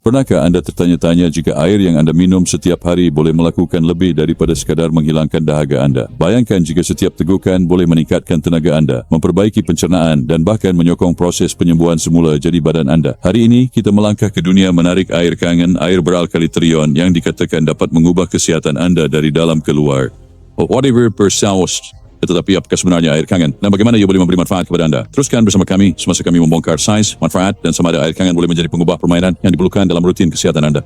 Pernahkah anda tertanya-tanya jika air yang anda minum setiap hari boleh melakukan lebih daripada sekadar menghilangkan dahaga anda? Bayangkan jika setiap tegukan boleh meningkatkan tenaga anda, memperbaiki pencernaan dan bahkan menyokong proses penyembuhan semula jadi badan anda. Hari ini, kita melangkah ke dunia menarik air kangen, air beralkali trion yang dikatakan dapat mengubah kesihatan anda dari dalam ke luar. Whatever persaus. Tetapi apakah sebenarnya air kangen dan bagaimana ia boleh memberi manfaat kepada anda? Teruskan bersama kami semasa kami membongkar sains, manfaat dan sama ada air kangen boleh menjadi pengubah permainan yang diperlukan dalam rutin kesihatan anda.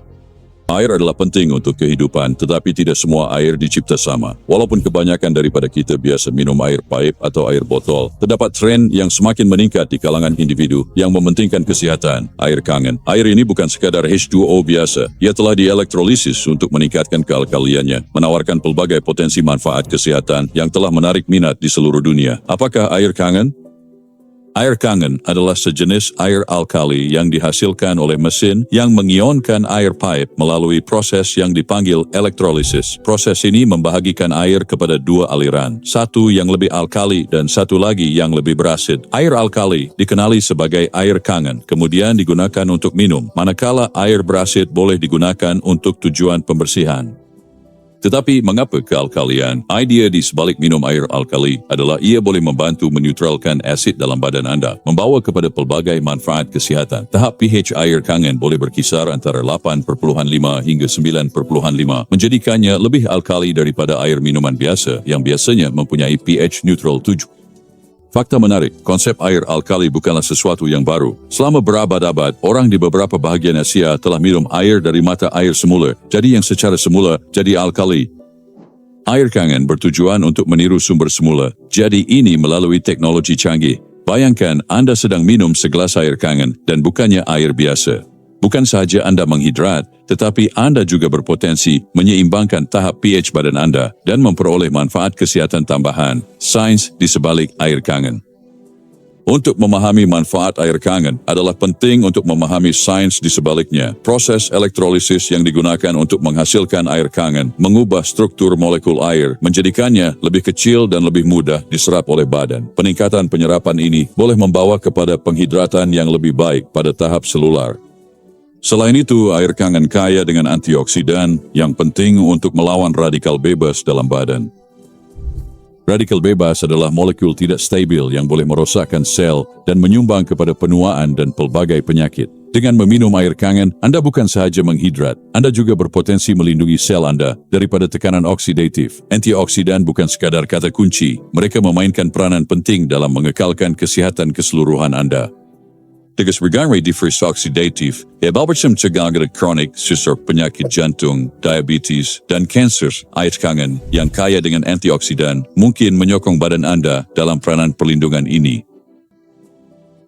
Air adalah penting untuk kehidupan, tetapi tidak semua air dicipta sama. Walaupun kebanyakan daripada kita biasa minum air paip atau air botol, terdapat tren yang semakin meningkat di kalangan individu yang mementingkan kesihatan, air kangen. Air ini bukan sekadar H2O biasa. Ia telah dielektrolisis untuk meningkatkan kealkaliannya, menawarkan pelbagai potensi manfaat kesihatan yang telah menarik minat di seluruh dunia. Apakah air kangen? Air kangen adalah sejenis air alkali yang dihasilkan oleh mesin yang mengionkan air pipe melalui proses yang dipanggil elektrolisis. Proses ini membahagikan air kepada dua aliran, satu yang lebih alkali dan satu lagi yang lebih berasid. Air alkali dikenali sebagai air kangen, kemudian digunakan untuk minum, manakala air berasid boleh digunakan untuk tujuan pembersihan. Tetapi mengapa kealkalian? Idea di sebalik minum air alkali adalah ia boleh membantu menetralkan asid dalam badan anda, membawa kepada pelbagai manfaat kesihatan. Tahap pH air kangen boleh berkisar antara 8.5 hingga 9.5, menjadikannya lebih alkali daripada air minuman biasa yang biasanya mempunyai pH neutral 7. Fakta menarik, konsep air alkali bukanlah sesuatu yang baru. Selama berabad-abad, orang di beberapa bahagian Asia telah minum air dari mata air semula, jadi yang secara semula jadi alkali. Air kangen bertujuan untuk meniru sumber semula, jadi ini melalui teknologi canggih. Bayangkan anda sedang minum segelas air kangen dan bukannya air biasa. Bukan sahaja anda menghidrat, tetapi anda juga berpotensi menyeimbangkan tahap pH badan anda dan memperoleh manfaat kesihatan tambahan, sains di sebalik air kangen. Untuk memahami manfaat air kangen adalah penting untuk memahami sains di sebaliknya. Proses elektrolisis yang digunakan untuk menghasilkan air kangen mengubah struktur molekul air, menjadikannya lebih kecil dan lebih mudah diserap oleh badan. Peningkatan penyerapan ini boleh membawa kepada penghidratan yang lebih baik pada tahap selular. Selain itu, air kangen kaya dengan antioksidan yang penting untuk melawan radikal bebas dalam badan. Radikal bebas adalah molekul tidak stabil yang boleh merosakkan sel dan menyumbang kepada penuaan dan pelbagai penyakit. Dengan meminum air kangen, anda bukan sahaja menghidrat, anda juga berpotensi melindungi sel anda daripada tekanan oksidatif. Antioksidan bukan sekadar kata kunci, mereka memainkan peranan penting dalam mengekalkan kesihatan keseluruhan anda. Dengan berbagai difference oksidatif, dapat mencegah kronik seperti penyakit jantung, diabetes, dan kanser. Air kangen yang kaya dengan antioksidan mungkin menyokong badan anda dalam peranan perlindungan ini.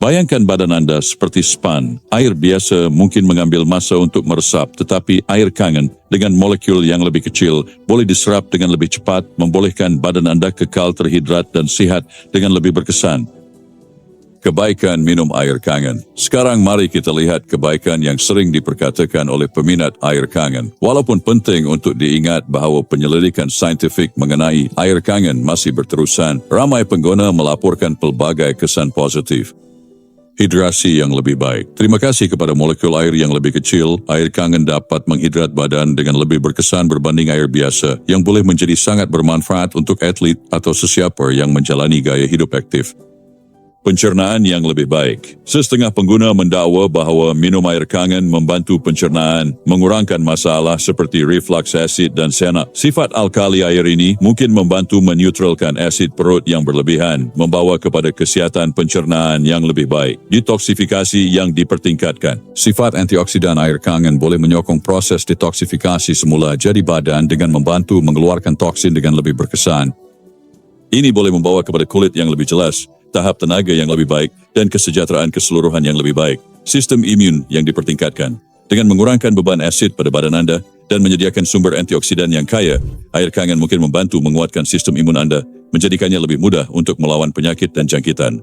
Bayangkan badan anda seperti span. Air biasa mungkin mengambil masa untuk meresap, tetapi air kangen dengan molekul yang lebih kecil boleh diserap dengan lebih cepat, membolehkan badan anda kekal terhidrat dan sihat dengan lebih berkesan. Kebaikan minum air kangen. Sekarang mari kita lihat kebaikan yang sering diperkatakan oleh peminat air kangen. Walaupun penting untuk diingat bahawa penyelidikan saintifik mengenai air kangen masih berterusan, ramai pengguna melaporkan pelbagai kesan positif. Hidrasi yang lebih baik. Terima kasih kepada molekul air yang lebih kecil, air kangen dapat menghidrat badan dengan lebih berkesan berbanding air biasa, yang boleh menjadi sangat bermanfaat untuk atlet atau sesiapa yang menjalani gaya hidup aktif. Pencernaan yang lebih baik. Setengah pengguna mendakwa bahawa minum air kangen membantu pencernaan, mengurangkan masalah seperti reflux asid dan senak. Sifat alkali air ini mungkin membantu menetralkan asid perut yang berlebihan, membawa kepada kesihatan pencernaan yang lebih baik. Detoksifikasi yang dipertingkatkan. Sifat antioksidan air kangen boleh menyokong proses detoksifikasi semula jadi badan dengan membantu mengeluarkan toksin dengan lebih berkesan. Ini boleh membawa kepada kulit yang lebih jelas, tahap tenaga yang lebih baik, dan kesejahteraan keseluruhan yang lebih baik. Sistem imun yang dipertingkatkan. Dengan mengurangkan beban asid pada badan anda dan menyediakan sumber antioksidan yang kaya, air kangen mungkin membantu menguatkan sistem imun anda, menjadikannya lebih mudah untuk melawan penyakit dan jangkitan.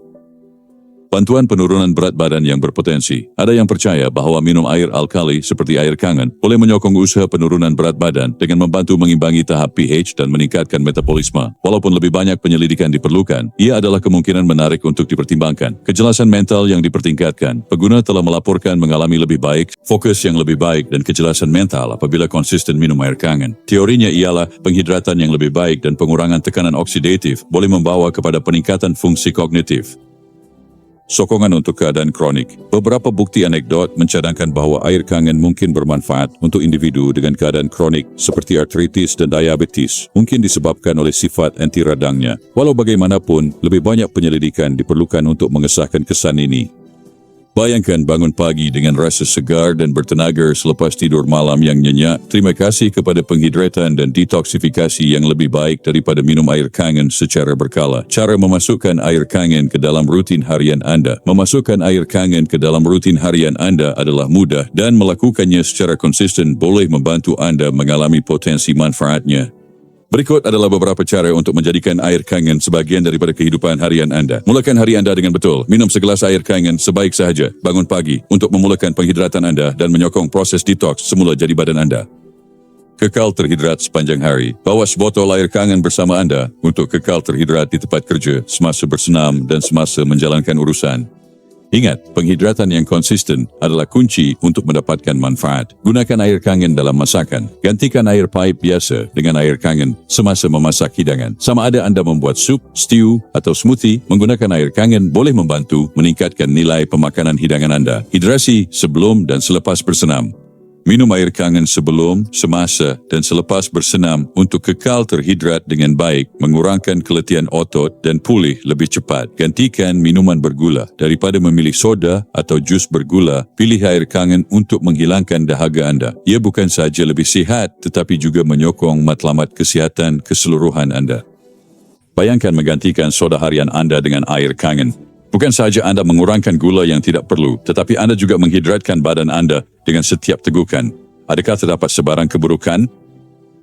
Bantuan penurunan berat badan yang berpotensi. Ada yang percaya bahawa minum air alkali seperti air kangen boleh menyokong usaha penurunan berat badan dengan membantu mengimbangi tahap pH dan meningkatkan metabolisme. Walaupun lebih banyak penyelidikan diperlukan, ia adalah kemungkinan menarik untuk dipertimbangkan. Kejelasan mental yang dipertingkatkan. Pengguna telah melaporkan mengalami lebih baik, fokus yang lebih baik dan kejelasan mental apabila konsisten minum air kangen. Teorinya ialah penghidratan yang lebih baik dan pengurangan tekanan oksidatif boleh membawa kepada peningkatan fungsi kognitif. Sokongan untuk keadaan kronik. Beberapa bukti anekdot mencadangkan bahawa air kangen mungkin bermanfaat untuk individu dengan keadaan kronik seperti artritis dan diabetes, mungkin disebabkan oleh sifat anti radangnya. Walau bagaimanapun, lebih banyak penyelidikan diperlukan untuk mengesahkan kesan ini. Bayangkan bangun pagi dengan rasa segar dan bertenaga selepas tidur malam yang nyenyak. Terima kasih kepada penghidratan dan detoksifikasi yang lebih baik daripada minum air kangen secara berkala. Cara memasukkan air kangen ke dalam rutin harian anda. Memasukkan air kangen ke dalam rutin harian anda adalah mudah dan melakukannya secara konsisten boleh membantu anda mengalami potensi manfaatnya. Berikut adalah beberapa cara untuk menjadikan air kangen sebahagian daripada kehidupan harian anda. Mulakan hari anda dengan betul. Minum segelas air kangen sebaik sahaja. Bangun pagi untuk memulakan penghidratan anda dan menyokong proses detoks semula jadi badan anda. Kekal terhidrat sepanjang hari. Bawa sebotol air kangen bersama anda untuk kekal terhidrat di tempat kerja, semasa bersenam dan semasa menjalankan urusan. Ingat, penghidratan yang konsisten adalah kunci untuk mendapatkan manfaat. Gunakan air kangen dalam masakan. Gantikan air paip biasa dengan air kangen semasa memasak hidangan. Sama ada anda membuat sup, stew atau smoothie, menggunakan air kangen boleh membantu meningkatkan nilai pemakanan hidangan anda. Hidrasi sebelum dan selepas bersenam. Minum air kangen sebelum, semasa dan selepas bersenam untuk kekal terhidrat dengan baik, mengurangkan keletihan otot dan pulih lebih cepat. Gantikan minuman bergula. Daripada memilih soda atau jus bergula, pilih air kangen untuk menghilangkan dahaga anda. Ia bukan sahaja lebih sihat, tetapi juga menyokong matlamat kesihatan keseluruhan anda. Bayangkan menggantikan soda harian anda dengan air kangen. Bukan sahaja anda mengurangkan gula yang tidak perlu, tetapi anda juga menghidratkan badan anda dengan setiap tegukan. Adakah terdapat sebarang keburukan?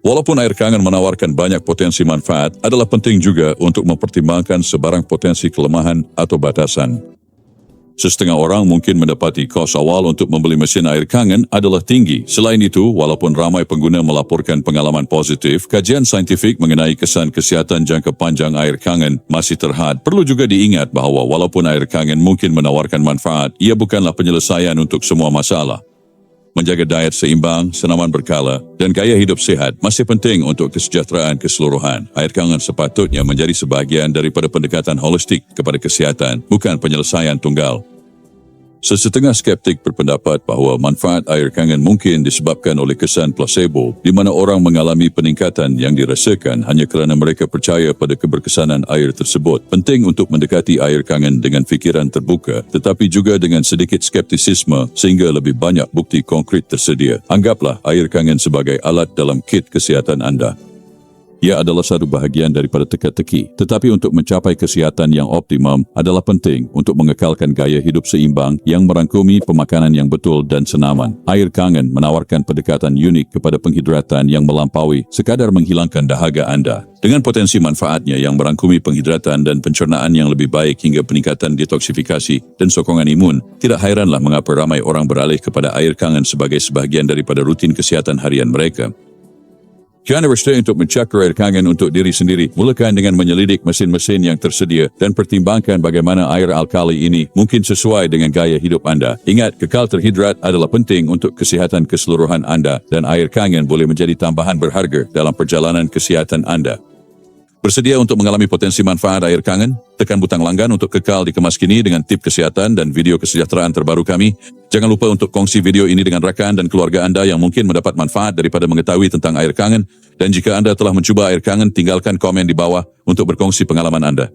Walaupun air kangen menawarkan banyak potensi manfaat, adalah penting juga untuk mempertimbangkan sebarang potensi kelemahan atau batasan. Setengah orang mungkin mendapati kos awal untuk membeli mesin air kangen adalah tinggi. Selain itu, walaupun ramai pengguna melaporkan pengalaman positif, kajian saintifik mengenai kesan kesihatan jangka panjang air kangen masih terhad. Perlu juga diingat bahawa walaupun air kangen mungkin menawarkan manfaat, ia bukanlah penyelesaian untuk semua masalah. Menjaga diet seimbang, senaman berkala, dan gaya hidup sehat masih penting untuk kesejahteraan keseluruhan. Air kangen sepatutnya menjadi sebahagian daripada pendekatan holistik kepada kesihatan, bukan penyelesaian tunggal. Sesetengah skeptik berpendapat bahawa manfaat air kangen mungkin disebabkan oleh kesan placebo, di mana orang mengalami peningkatan yang dirasakan hanya kerana mereka percaya pada keberkesanan air tersebut. Penting untuk mendekati air kangen dengan fikiran terbuka, tetapi juga dengan sedikit skeptisisme sehingga lebih banyak bukti konkret tersedia. Anggaplah air kangen sebagai alat dalam kit kesihatan anda. Ia adalah satu bahagian daripada teka-teki. Tetapi untuk mencapai kesihatan yang optimum adalah penting untuk mengekalkan gaya hidup seimbang yang merangkumi pemakanan yang betul dan senaman. Air kangen menawarkan pendekatan unik kepada penghidratan yang melampaui sekadar menghilangkan dahaga anda. Dengan potensi manfaatnya yang merangkumi penghidratan dan pencernaan yang lebih baik hingga peningkatan detoksifikasi dan sokongan imun, tidak hairanlah mengapa ramai orang beralih kepada air kangen sebagai sebahagian daripada rutin kesihatan harian mereka. Jangan bersedia untuk mencakar air kangen untuk diri sendiri. Mulakan dengan menyelidik mesin-mesin yang tersedia dan pertimbangkan bagaimana air alkali ini mungkin sesuai dengan gaya hidup anda. Ingat, kekal terhidrat adalah penting untuk kesihatan keseluruhan anda dan air kangen boleh menjadi tambahan berharga dalam perjalanan kesihatan anda. Bersedia untuk mengalami potensi manfaat air kangen? Tekan butang langgan untuk kekal dikemas kini dengan tip kesihatan dan video kesejahteraan terbaru kami. Jangan lupa untuk kongsi video ini dengan rakan dan keluarga anda yang mungkin mendapat manfaat daripada mengetahui tentang air kangen. Dan jika anda telah mencuba air kangen, tinggalkan komen di bawah untuk berkongsi pengalaman anda.